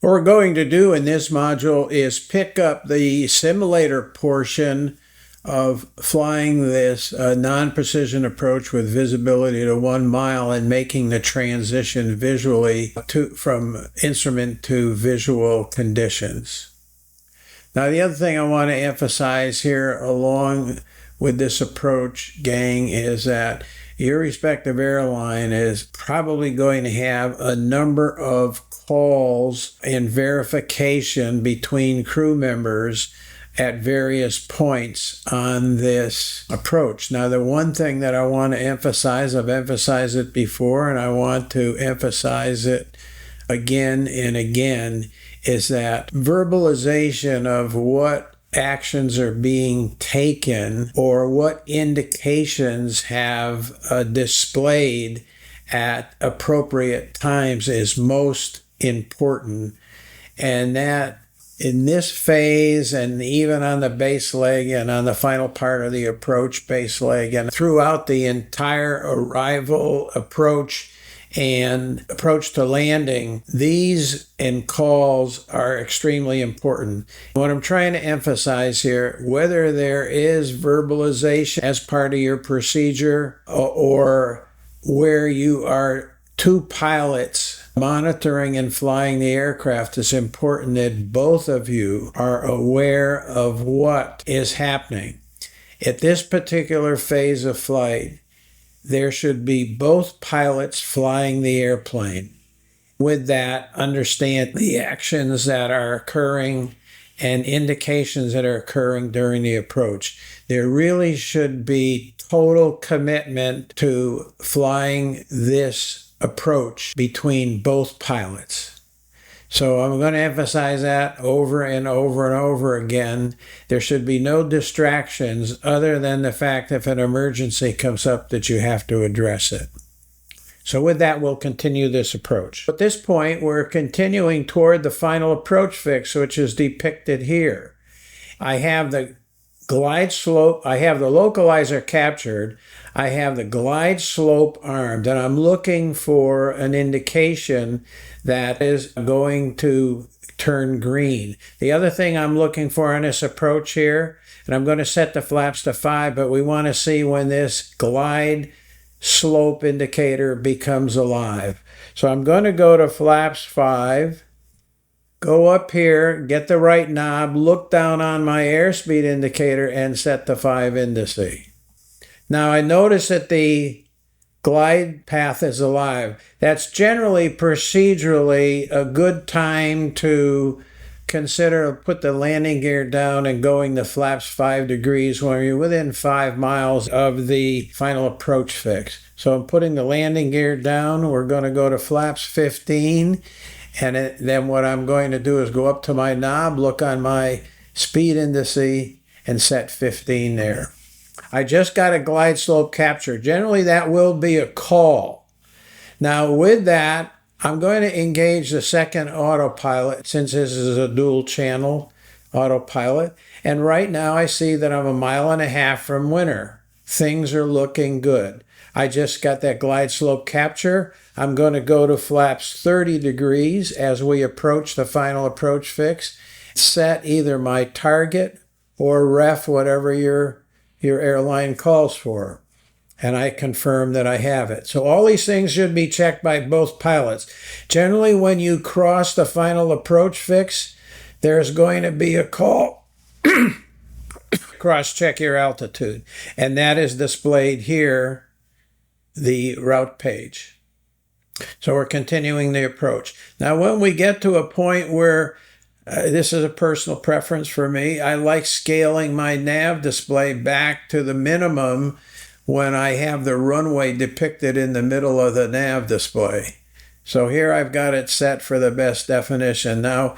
What we're going to do in this module is pick up the simulator portion of flying this non-precision approach with visibility to 1 mile and making the transition visually from instrument to visual conditions. Now, the other thing I want to emphasize here along with this approach, gang, is that your respective airline is probably going to have a number of calls and verification between crew members at various points on this approach. Now, the one thing that I want to emphasize, I've emphasized it before and I want to emphasize it again and again, is that verbalization of what actions are being taken or what indications have displayed at appropriate times is most important. And that in this phase and even on the base leg and on the final part of the approach base leg and throughout the entire arrival approach and approach to landing, these and calls are extremely important. What I'm trying to emphasize here, whether there is verbalization as part of your procedure or where you are two pilots monitoring and flying the aircraft, it's important that both of you are aware of what is happening. At this particular phase of flight, there should be both pilots flying the airplane. With that, understand the actions that are occurring and indications that are occurring during the approach. There really should be total commitment to flying this approach between both pilots. So I'm going to emphasize that over and over and over again. There should be no distractions other than the fact if an emergency comes up that you have to address it. So with that, we'll continue this approach. At this point, we're continuing toward the final approach fix, which is depicted here. I have the glide slope, I have the localizer captured, I have the glide slope armed, and I'm looking for an indication that is going to turn green. The other thing I'm looking for on this approach here, and I'm going to set the flaps to 5, but we want to see when this glide slope indicator becomes alive. So I'm going to go to flaps 5, go up here, get the right knob, look down on my airspeed indicator, and set the 5 into C. Now I notice that the glide path is alive. That's generally procedurally a good time to consider put the landing gear down and going to flaps 5 degrees when you're within 5 miles of the final approach fix. So I'm putting the landing gear down. We're going to go to flaps 15. And then what I'm going to do is go up to my knob, look on my speed indice, and set 15 there. I just got a glide slope capture. Generally, that will be a call. Now, with that, I'm going to engage the second autopilot since this is a dual channel autopilot. And right now, I see that I'm 1.5 miles from winter. Things are looking good. I just got that glide slope capture. I'm going to go to flaps 30 degrees as we approach the final approach fix. Set either my target or ref, whatever your airline calls for. And I confirm that I have it. So all these things should be checked by both pilots. Generally, when you cross the final approach fix, there's going to be a call. Cross-check your altitude. And that is displayed here, the route page. So we're continuing the approach. Now, when we get to a point where this is a personal preference for me, I like scaling my nav display back to the minimum when I have the runway depicted in the middle of the nav display. So here I've got it set for the best definition. Now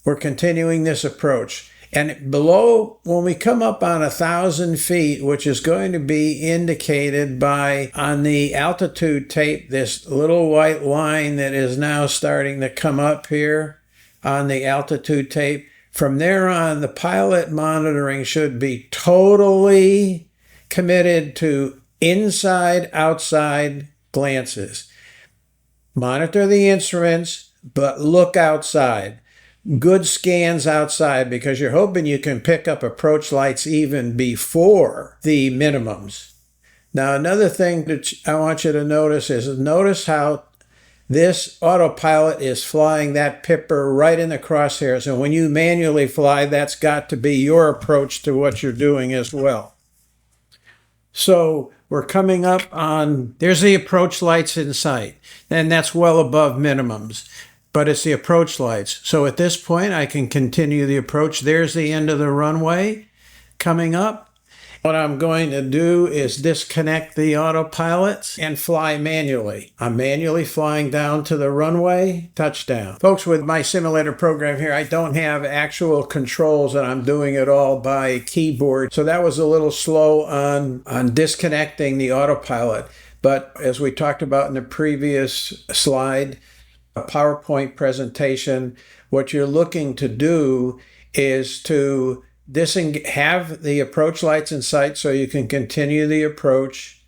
we're continuing this approach. And below, when we come up on 1,000 feet, which is going to be indicated by, on the altitude tape, this little white line that is now starting to come up here on the altitude tape. From there on, the pilot monitoring should be totally committed to inside-outside glances. Monitor the instruments, but look outside. Good scans outside, because you're hoping you can pick up approach lights even before the minimums. Now, another thing that I want you to notice is notice how this autopilot is flying that pipper right in the crosshairs. And when you manually fly, that's got to be your approach to what you're doing as well. So we're coming up on, there's the approach lights in sight. And that's well above minimums. But it's the approach lights. So at this point, I can continue the approach. There's the end of the runway coming up. What I'm going to do is disconnect the autopilot and fly manually. I'm manually flying down to the runway, touchdown. Folks, with my simulator program here, I don't have actual controls, and I'm doing it all by keyboard. So that was a little slow on disconnecting the autopilot. But as we talked about in the previous slide, a PowerPoint presentation, what you're looking to do is to have the approach lights in sight so you can continue the approach.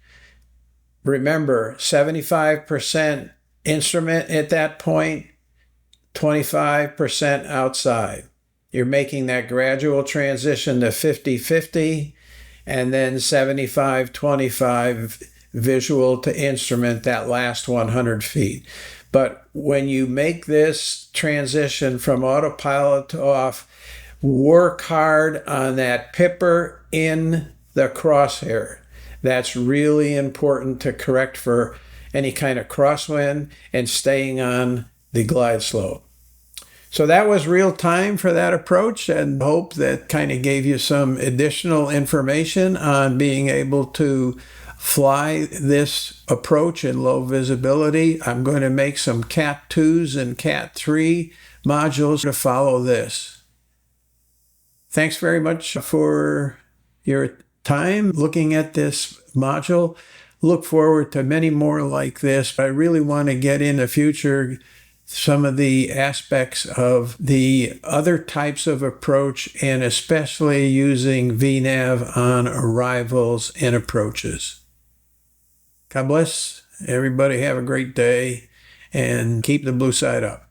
Remember, 75% instrument at that point, 25% outside. You're making that gradual transition to 50-50, and then 75-25 visual to instrument that last 100 feet. But when you make this transition from autopilot to off, work hard on that pipper in the crosshair. That's really important to correct for any kind of crosswind and staying on the glide slope. So that was real time for that approach, and hope that kind of gave you some additional information on being able to fly this approach in low visibility. I'm going to make some Cat 2s and Cat 3 modules to follow this. Thanks very much for your time looking at this module. Look forward to many more like this. I really want to get in the future some of the aspects of the other types of approach, and especially using VNAV on arrivals and approaches. God bless everybody. Have a great day and keep the blue side up.